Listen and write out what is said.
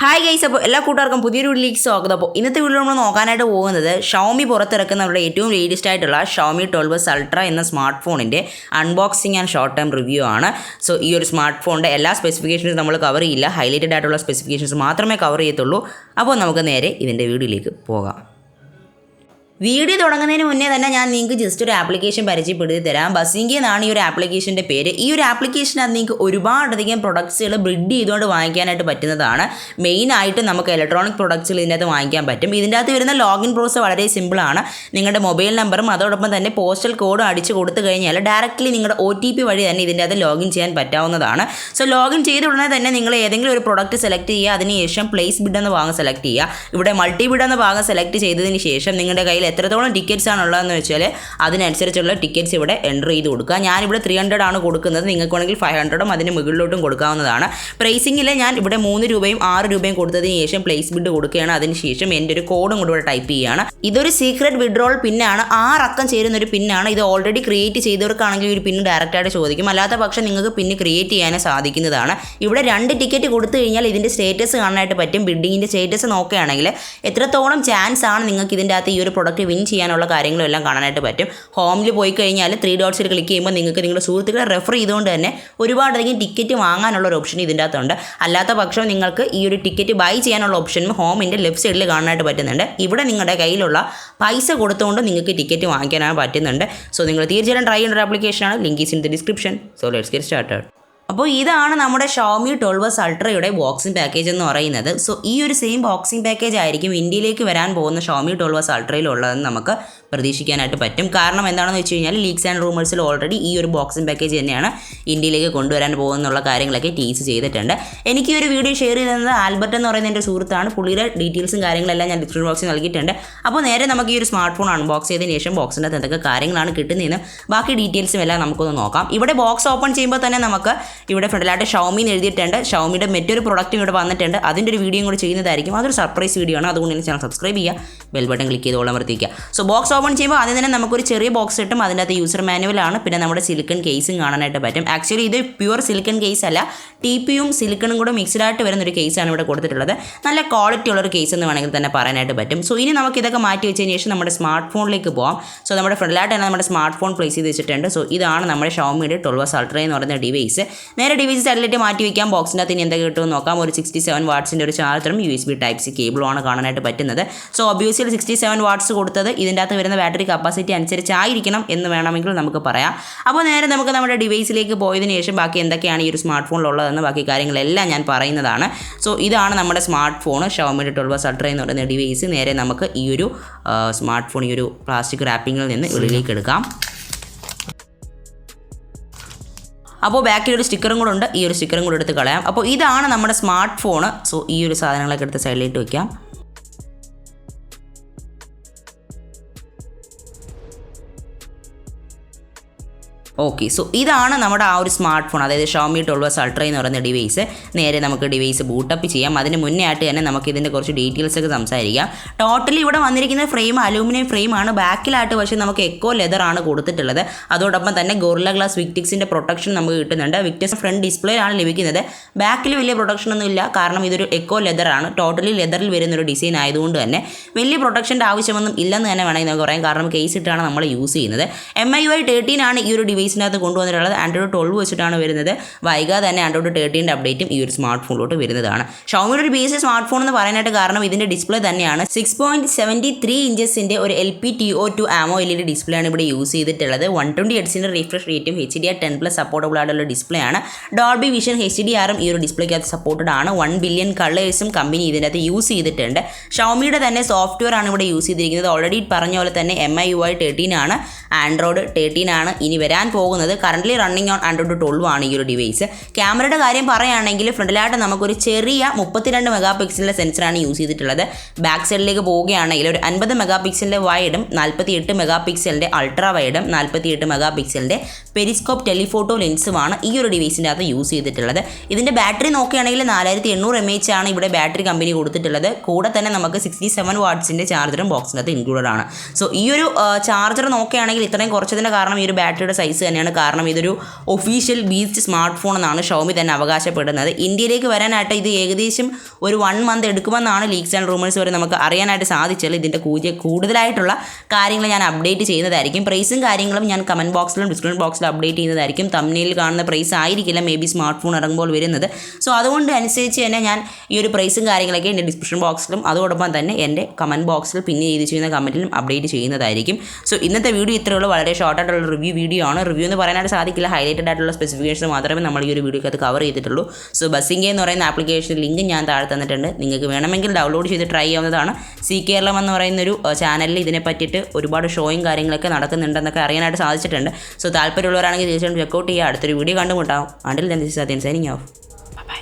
Hi guys, അപ്പോൾ എല്ലാ കൂട്ടുകാർക്കും പുതിയൊരു വീഡിയോയിലേക്ക് സ്വാഗതം. അപ്പോൾ ഇന്നത്തെ വീഡിയോ നമ്മൾ നോക്കാനായിട്ട് പോകുന്നത് ഷവോമി പുറത്തിറക്കുന്ന അവരുടെ ഏറ്റവും ലേറ്റസ്റ്റ് ആയിട്ടുള്ള ഷവോമി 12S അൾട്ര എന്ന സ്മാർട്ട് ഫോണിൻ്റെ unboxing and short time review ആണ്. സോ ഈ ഒരു സ്മാർട്ട് ഫോണിൻ്റെ എല്ലാ സ്പെസിഫിക്കേഷൻസും നമ്മൾ കവർ ചെയ്യില്ല, ഹൈലൈറ്റഡ് ആയിട്ടുള്ള സ്പെസിഫിക്കേഷൻസ് മാത്രമേ കവർ ചെയ്യത്തുള്ളൂ. അപ്പോൾ നമുക്ക് നേരെ ഇതിൻ്റെ വീഡിയോയിലേക്ക് പോകാം. വീഡിയോ തുടങ്ങുന്നതിന് മുന്നേ തന്നെ ഞാൻ നിങ്ങൾക്ക് ജസ്റ്റ് ഒരു ആപ്ലിക്കേഷൻ പരിചയപ്പെടുത്തി തരാം. ബസിംഗി എന്നാണ് ഈ ഒരു ആപ്ലിക്കേഷൻ്റെ പേര്. ഈ ഒരു ആപ്ലിക്കേഷനകത്ത് നിങ്ങൾക്ക് ഒരുപാടധികം പ്രൊഡക്ട്സുകൾ ബ്രിഡ് ചെയ്തുകൊണ്ട് വാങ്ങിക്കാനായിട്ട് പറ്റുന്നതാണ്. മെയിനായിട്ട് നമുക്ക് ഇലക്ട്രോണിക് പ്രൊഡക്ട്സുകൾ ഇതിൻ്റെ അകത്ത് വാങ്ങിക്കാൻ പറ്റും. ഇതിൻ്റെ അകത്ത് വരുന്ന ലോഗിൻ പ്രോസസ് വളരെ സിമ്പിളാണ്. നിങ്ങളുടെ മൊബൈൽ നമ്പറും അതോടൊപ്പം തന്നെ പോസ്റ്റൽ കോഡും അടിച്ച് കൊടുത്തു കഴിഞ്ഞാൽ ഡയറക്റ്റ്ലി നിങ്ങളുടെ OTP വഴി തന്നെ ഇതിൻ്റെ അകത്ത് ലോഗിൻ ചെയ്യാൻ പറ്റാവുന്നതാണ്. സോ ലോഗിൻ ചെയ്ത ഉടനെ തന്നെ നിങ്ങൾ ഏതെങ്കിലും ഒരു പ്രൊഡക്റ്റ് സെലക്ട് ചെയ്യുക. അതിനുശേഷം പ്ലേസ് ബിഡ് എന്ന ഭാഗം സെലക്ട് ചെയ്യുക. ഇവിടെ മൾട്ടി ബിഡ് എന്ന ഭാഗം സെലക്ട് ചെയ്തതിന് ശേഷം നിങ്ങളുടെ കയ്യിൽ എത്രത്തോളം ടിക്കറ്റ്സ് ആണുള്ളതെന്ന് വെച്ചാൽ അതിനനുസരിച്ചുള്ള ടിക്കറ്റ്സ് ഇവിടെ എൻ്റർ ചെയ്ത് കൊടുക്കുക. ഞാനിവിടെ 300 ആണ് കൊടുക്കുന്നത്. നിങ്ങൾക്ക് വേണമെങ്കിൽ 500ഉം അതിന് മുകളിലോട്ടും കൊടുക്കാവുന്നതാണ്. പ്രൈസിങ്ങിൽ ഞാൻ ഇവിടെ 3 രൂപയും 6 രൂപയും കൊടുത്തതിന് ശേഷം പ്ലേസ് ബിഡ് കൊടുക്കുകയാണ്. അതിനുശേഷം എൻ്റെ ഒരു കോഡും കൂടെ ഇവിടെ ടൈപ്പ് ചെയ്യുകയാണ്. ഇതൊരു സീക്രട്ട് വിഡ്രോൾ പിന്നാണ്. 6 അക്കം ചേരുന്ന ഒരു പിന്നാണ്. ഇത് ഓൾറെഡി ക്രിയേറ്റ് ചെയ്തവർക്കാണെങ്കിൽ ഒരു പിന്ന് ഡയറക്റ്റായിട്ട് ചോദിക്കും. അല്ലാത്ത പക്ഷം നിങ്ങൾക്ക് പിന്ന് ക്രിയേറ്റ് ചെയ്യാൻ സാധിക്കുന്നതാണ്. ഇവിടെ 2 ടിക്കറ്റ് കൊടുത്തു കഴിഞ്ഞാൽ ഇതിൻ്റെ സ്റ്റേറ്റസ് കാണാനായിട്ട് പറ്റും. ബിഡിങ്ങിൻ്റെ സ്റ്റേറ്റസ് നോക്കുകയാണെങ്കിൽ എത്രത്തോളം ചാൻസ് ആണ് നിങ്ങൾക്ക് ഇതിൻ്റെ അകത്ത് ഈ ഒരു പ്രൊഡക്റ്റ് വിൻ ചെയ്യാനുള്ള കാര്യങ്ങളും എല്ലാം കാണാനായിട്ട് പറ്റും. ഹോമിൽ പോയി കഴിഞ്ഞാൽ 3 ഡോട്ട്സിൽ ക്ലിക്ക് ചെയ്യുമ്പോൾ നിങ്ങൾക്ക് നിങ്ങളുടെ സുഹൃത്തുക്കളെ റെഫർ ചെയ്തുകൊണ്ട് തന്നെ ഒരുപാടധികം ടിക്കറ്റ് വാങ്ങാനുള്ള ഒരു ഓപ്ഷൻ ഇതിൻ്റെ അകത്തുണ്ട്. അല്ലാത്ത പക്ഷം നിങ്ങൾക്ക് ഈ ഒരു ടിക്കറ്റ് ബൈ ചെയ്യാനുള്ള ഓപ്ഷനും ഹോമിൻ്റെ ലെഫ്റ്റ് സൈഡിൽ കാണാനായിട്ട് പറ്റുന്നുണ്ട്. ഇവിടെ നിങ്ങളുടെ കയ്യിലുള്ള പൈസ കൊടുത്തുകൊണ്ട് നിങ്ങൾക്ക് ടിക്കറ്റ് വാങ്ങിക്കാനാണ് പറ്റുന്നുണ്ട്. സോ നിങ്ങൾ തീർച്ചയായിട്ടും ട്രൈ ചെയ്യേണ്ട ഒരു ആപ്ലിക്കേഷനാണ്. Link is in the description. So let's get started. അപ്പോൾ ഇതാണ് നമ്മുടെ ഷവോമി 12S അൾട്രയുടെ ബോക്സിംഗ് പാക്കേജ് എന്ന് പറയുന്നത്. സോ ഈ ഒരു സെയിം ബോക്സിംഗ് പാക്കേജ് ആയിരിക്കും ഇന്ത്യയിലേക്ക് വരാൻ പോകുന്ന ഷവോമി 12S അൾട്രയിലുള്ളതെന്ന് നമുക്ക് പ്രതീക്ഷിക്കാനായിട്ട് പറ്റും. കാരണം എന്താണെന്ന് വെച്ച് കഴിഞ്ഞാൽ ലീക്സ് ആൻഡ് റൂമേഴ്സിൽ ഓൾറെഡി ഈ ഒരു ബോക്സിംഗ് പാക്കേജ് തന്നെയാണ് ഇന്ത്യയിലേക്ക് കൊണ്ടുവരാൻ പോകുന്നുള്ള കാര്യങ്ങളൊക്കെ ടീസ് ചെയ്തിട്ടുണ്ട്. എനിക്ക് ഈ ഒരു വീഡിയോ ഷെയർ ചെയ്തത് ആൽബർട്ട് എന്ന് പറയുന്ന എൻ്റെ സുഹൃത്താണ്. പുള്ളിയുടെ ഡീറ്റെയിൽസും കാര്യങ്ങളെല്ലാം ഞാൻ ഡിസ്ക്രിപ്ഷൻ ബോക്സിൽ നൽകിയിട്ടുണ്ട്. അപ്പോൾ നേരെ നമുക്ക് ഈ ഒരു സ്മാർട്ട് ഫോൺ അൺബോക്സ് ചെയ്തതിന് ശേഷം ബോക്സിൻ്റെ അകത്ത് എന്തൊക്കെ കാര്യങ്ങളാണ് കിട്ടുന്നതെന്ന് ബാക്കി ഡീറ്റെയിൽസും എല്ലാം നമുക്കൊന്ന് നോക്കാം. ഇവിടെ ബോക്സ് ഓപ്പൺ ചെയ്യുമ്പോൾ തന്നെ നമുക്ക് ഇവിടെ ഫ്രണ്ടിലായിട്ട് ഷവോമി എന്ന് എഴുതിയിട്ടുണ്ട്. ഷവോമിയുടെ മറ്റൊരു പ്രൊഡക്റ്റും ഇവിടെ വന്നിട്ടുണ്ട്. അതിൻ്റെ ഒരു വീഡിയോ കൂടി ചെയ്യുന്നതായിരിക്കും. അതൊരു സർപ്രൈസ് വീഡിയോ ആണ്. അതുകൊണ്ട് തന്നെ ചാനൽ സബ്സ്ക്രൈബ് ചെയ്യുക, ബെൽ ബട്ടൺ ക്ലിക്ക് ചെയ്ത് അമർത്തിക്കുക. സോ ബോക്സ് ഓപ്പൺ ചെയ്യുമ്പോൾ അതിൽ തന്നെ നമുക്കൊരു ചെറിയ ബോക്സ് കിട്ടും. അതിൻ്റെ അകത്ത് യൂസർ മാനുവലാണ്. പിന്നെ നമ്മുടെ സിലിക്കൺ കേസും കാണാനായിട്ട് പറ്റും. ആക്ച്വലി ഇത് പ്യുവർ സിലിക്കൺ കേസ് അല്ല, TPയും സിലിക്കണും കൂടെ മിക്സ്ഡ് ആയിട്ട് വരുന്നൊരു കേസാണ് ഇവിടെ കൊടുത്തിട്ടുള്ളത്. നല്ല ക്വാളിറ്റി ഉള്ളൊരു കേസ് എന്ന് വേണമെങ്കിൽ തന്നെ പറയാനായിട്ട് പറ്റും. സോ ഇനി നമുക്ക് ഇതൊക്കെ മാറ്റി വെച്ചതിന് ശേഷം നമ്മുടെ സ്മാർട്ട് ഫോണിലേക്ക് പോകാം. സോ നമ്മുടെ ഫ്രണ്ടിലായിട്ട് തന്നെ നമ്മുടെ സ്മാർട്ട് ഫോൺ പ്ലേസ് ചെയ്ത് വെച്ചിട്ടുണ്ട്. സോ ഇതാണ് നമ്മുടെ ഷവോമിയുടെ 12S അൾട്ര എന്ന് പറയുന്ന ഡിവൈസ്. നേരെ ഡിവൈസ് സൈഡിലേക്ക് മാറ്റി വയ്ക്കാം. ബോക്സിൻ്റെ അകത്ത് ഇനി എന്തൊക്കെ കിട്ടുമെന്ന് നോക്കാം. ഒരു 67 വാട്ട്സിൻ്റെ ഒരു ചാർജറും USB Type-C കേബിളുമാണ് കാണാനായിട്ട് പറ്റുന്നത്. സോ ഒബ്വിയസ്ലി 67 വാട്ട്സ് കൊടുത്തത് ഇതിൻ്റെ അകത്ത് വരുന്ന ബാറ്ററി കപ്പാസിറ്റി അനുസരിച്ചായിരിക്കണം എന്ന് വേണമെങ്കിൽ നമുക്ക് പറയാം. അപ്പോൾ നേരെ നമുക്ക് നമ്മുടെ ഡിവൈസിലേക്ക് പോയതിനു ശേഷം ബാക്കി എന്തൊക്കെയാണ് ഈ ഒരു സ്മാർട്ട് ഫോണിലുള്ളതെന്ന് ബാക്കി കാര്യങ്ങളെല്ലാം ഞാൻ പറയുന്നതാണ്. സോ ഇതാണ് നമ്മുടെ സ്മാർട്ട് ഫോൺ ഷവോമിയുടെ 12S അൾട്ര എന്ന് പറയുന്ന ഡിവൈസ്. നേരെ നമുക്ക് ഈ ഒരു സ്മാർട്ട് ഫോൺ ഈ ഒരു പ്ലാസ്റ്റിക് റാപ്പിങ്ങിൽ നിന്ന് ഉള്ളിലേക്ക് എടുക്കാം. അപ്പോൾ ബാക്കിൽ ഒരു സ്റ്റിക്കറും കൂടെ ഉണ്ട്. ഈ ഒരു സ്റ്റിക്കറും കൂടെ എടുത്ത് കളയാം. അപ്പോൾ ഇതാണ് നമ്മുടെ സ്മാർട്ട് ഫോൺ. സോ ഈ ഒരു സാധനങ്ങളൊക്കെ എടുത്ത് സൈഡിലേക്ക് വയ്ക്കാം. ഓക്കെ, സോ ഇതാണ് നമ്മുടെ ആ ഒരു സ്മാർട്ട് ഫോൺ, അതായത് ഷവോമി 12S അൾട്ര എന്ന് പറയുന്ന ഡിവൈസ്. നേരെ നമുക്ക് ഡിവൈസ് ബൂട്ടപ്പ് ചെയ്യാം. അതിന് മുന്നേ ആയിട്ട് തന്നെ നമുക്ക് ഇതിൻ്റെ കുറച്ച് ഡീറ്റെയിൽസ് ഒക്കെ സംസാരിക്കാം. ടോട്ടലി ഇവിടെ വന്നിരിക്കുന്ന ഫ്രെയിം അലൂമിനിയം ഫ്രെയിമാണ്. ബാക്കിലായിട്ട് പക്ഷേ നമുക്ക് എക്കോ ലെതർ ആണ് കൊടുത്തിട്ടുള്ളത്. അതോടൊപ്പം തന്നെ ഗോറില്ല ഗ്ലാസ് വിക്ടിക്സിൻ്റെ പ്രൊട്ടക്ഷൻ നമുക്ക് കിട്ടുന്നുണ്ട്. വിക്ടിക്സ് ഫ്രണ്ട് ഡിസ്പ്ലേ ആണ് ലഭിക്കുന്നത്. ബാക്കിൽ വലിയ പ്രൊട്ടക്ഷൻ ഒന്നും ഇല്ല, കാരണം ഇതൊരു എക്കോ ലെതർ ആണ്. ടോട്ടലി ലെതറിൽ വരുന്നൊരു ഡിസൈൻ ആയതുകൊണ്ട് തന്നെ വലിയ പ്രൊട്ടക്ഷൻ്റെ ആവശ്യമൊന്നും ഇല്ലെന്ന് തന്നെ വേണമെങ്കിൽ നമുക്ക് പറയാം. കാരണം കേസ് ഇട്ടാണ് നമ്മൾ യൂസ് ചെയ്യുന്നത്. MIUI 13 ആണ് ഈ ഒരു ഡിവൈസിനകത്ത് കൊണ്ടുവന്നിട്ടുള്ളത്. ആൻഡ്രോയിഡ് 12 വെച്ചിട്ടാണ് വരുന്നത്. വൈകാതെ തന്നെ ആൻഡ്രോയിഡ് 13 അപ്ഡേറ്റും ഈ ഒരു സ്മാർട്ട് ഫോണിലോട്ട് വരുന്നതാണ്. ഷവോമിയുടെ ഒരു ബേസിക് സ്മാർട്ട് ഫോൺ എന്ന് പറയാനായിട്ട് കാരണം ഇതിൻ്റെ ഡിസ്പ്ലേ തന്നെയാണ്. 6.73 ഇഞ്ചസിൻ്റെ ഒരു LPTO2 AMOLED ഡിസ്പ്ലേ ആണ് ഇവിടെ യൂസ് ചെയ്തിട്ടുള്ളത്. 120 ഹെർട്സിൻ്റെ റിഫ്രഷ് റേറ്റും HDR10+ സപ്പോർട്ടബിൾ ആയിട്ടുള്ള ഡിസ്പ്ലേ ആണ്. ഡോൾബി വിഷൻ HDRും ഈ ഒരു ഡിസ്പ്ലേക്കകത്ത് സപ്പോർട്ടഡ് ആണ്. 1 ബില്യൺ കളേഴ്സും കമ്പനി ഇതിനകത്ത് യൂസ് ചെയ്തിട്ടുണ്ട്. ഷവോമിയുടെ തന്നെ സോഫ്റ്റ്വെയർ ആണ് ഇവിടെ യൂസ് ചെയ്തിരിക്കുന്നത്. ഓൾറെഡി പറഞ്ഞ പോലെ തന്നെ MIUI 13 ആണ്, ആൻഡ്രോയിഡ് 13 ആണ് ഇനി വരാൻ പോകുന്നത്. കറൻ്റ്ലി റണ്ണിങ് ഓൺ ആൻഡ്രോയിഡ് 12 ആണ് ഈ ഒരു ഡിവൈസ്. ക്യാമറയുടെ കാര്യം പറയുകയാണെങ്കിൽ ഫ്രണ്ടിലായിട്ട് നമുക്കൊരു ചെറിയ 32 മെഗാ പിക്സലിൻ്റെ സെൻസറാണ് യൂസ് ചെയ്തിട്ടുള്ളത്. ബാക്ക് സൈഡിലേക്ക് പോവുകയാണെങ്കിൽ ഒരു 50 മെഗാ പിക്സലിൻ്റെ വൈഡും 48 മെഗാ പിക്സലിൻ്റെ അൾട്രാ വൈഡും 48 മെഗാ പിക്സലിൻ്റെ പെരിസ്കോപ്പ് ടെലിഫോട്ടോ ലെൻസുമാണ് ഈ ഒരു ഡിവൈസിൻ്റെ അകത്ത് യൂസ് ചെയ്തിട്ടുള്ളത്. ഇതിൻ്റെ ബാറ്ററി നോക്കുകയാണെങ്കിൽ 4800 mAh ആണ് ഇവിടെ ബാറ്ററി കമ്പനി കൊടുത്തിട്ടുള്ളത്. കൂടെ തന്നെ നമുക്ക് 67 വാട്ട്സിൻ്റെ ചാർജറും ബോക്സിനകത്ത് ഇൻക്ലൂഡഡ് ആണ്. സോ ഈ ഒരു ചാർജർ നോക്കുകയാണെങ്കിൽ ഇത്രയും കുറച്ചതിൻ്റെ കാരണം ഈ ഒരു ബാറ്ററിയുടെ സൈസ് തന്നെയാണ്. കാരണം ഇതൊരു ഒഫീഷ്യൽ ബീസ്റ്റ് സ്മാർട്ട് ഫോൺ എന്നാണ് ഷവോമി തന്നെ അവകാശപ്പെടുന്നത്. ഇന്ത്യയിലേക്ക് വരാനായിട്ട് ഇത് ഏകദേശം ഒരു 1 മന്ത് എടുക്കുമെന്നാണ് ലീക്സ് ആൻഡ് റൂമേഴ്സ് വരെ നമുക്ക് അറിയാനായിട്ട് സാധിച്ചത്. ഇതിൻ്റെ കൂടുതലായിട്ടുള്ള കാര്യങ്ങൾ ഞാൻ അപ്ഡേറ്റ് ചെയ്യുന്നതായിരിക്കും. പ്രൈസും കാര്യങ്ങളും ഞാൻ കമൻറ്റ് ബോക്സിലും ഡിസ്ക്രിപ്ഷൻ ബോക്സിലും അപ്ഡേറ്റ് ചെയ്യുന്നതായിരിക്കും. തംബ്നെയിലിൽ കാണുന്ന പ്രൈസ് ആയിരിക്കില്ല മേ ബി സ്മാർട്ട് ഫോൺ ഇറങ്ങുമ്പോൾ വരുന്നത്. സോ അതുകൊണ്ട് അനുസരിച്ച് തന്നെ ഞാൻ ഈ ഒരു പ്രൈസും കാര്യങ്ങളൊക്കെ എൻ്റെ ഡിസ്ക്രിപ്ഷൻ ബോക്സിലും അതോടൊപ്പം തന്നെ എൻ്റെ കമൻറ്റ് ബോക്സിൽ പിന്നെ ചെയ്ത് ചെയ്യുന്ന കമൻറ്റിലും അപ്ഡേറ്റ് ചെയ്യുന്നതായിരിക്കും. സോ ഇന്നത്തെ വീഡിയോ ഇത്രയുള്ളൂ. വളരെ ഷോർട്ടായിട്ടുള്ള വീഡിയോ ആണ്. റിവ്യൂ എന്ന് പറയാനായിട്ട് സാധിക്കില്ല. ഹൈലൈറ്റഡ് ആയിട്ടുള്ള സ്പെസിഫിക്കേഷൻസ് മാത്രമേ നമ്മൾ ഈ ഒരു വീഡിയോക്കകത്ത് കവർ ചെയ്തിട്ടുള്ളൂ. സോ ബസിംഗ് എന്ന് പറയുന്ന ആപ്ലിക്കേഷൻ ലിങ്ക് ഞാൻ താഴെ തന്നിട്ടുണ്ട്. നിങ്ങൾക്ക് വേണമെങ്കിൽ ഡൗൺലോഡ് ചെയ്ത് ട്രൈ ചെയ്യാവുന്നതാണ്. സി കേരളം എന്ന് പറയുന്നൊരു ചാനലിൽ ഇതിനെ പറ്റിയിട്ട് ഒരുപാട് ഷോയും കാര്യങ്ങളൊക്കെ നടക്കുന്നുണ്ടെന്നൊക്കെ അറിയാനായിട്ട് സാധിച്ചിട്ടുണ്ട്. സോ താല്പര്യമുള്ളവരാണെങ്കിൽ തീർച്ചയായിട്ടും ചെക്കൗട്ട് ചെയ്യുക. അടുത്തൊരു വീഡിയോ കണ്ടുമുട്ടാം. Until then this is Sathyan signing off. By.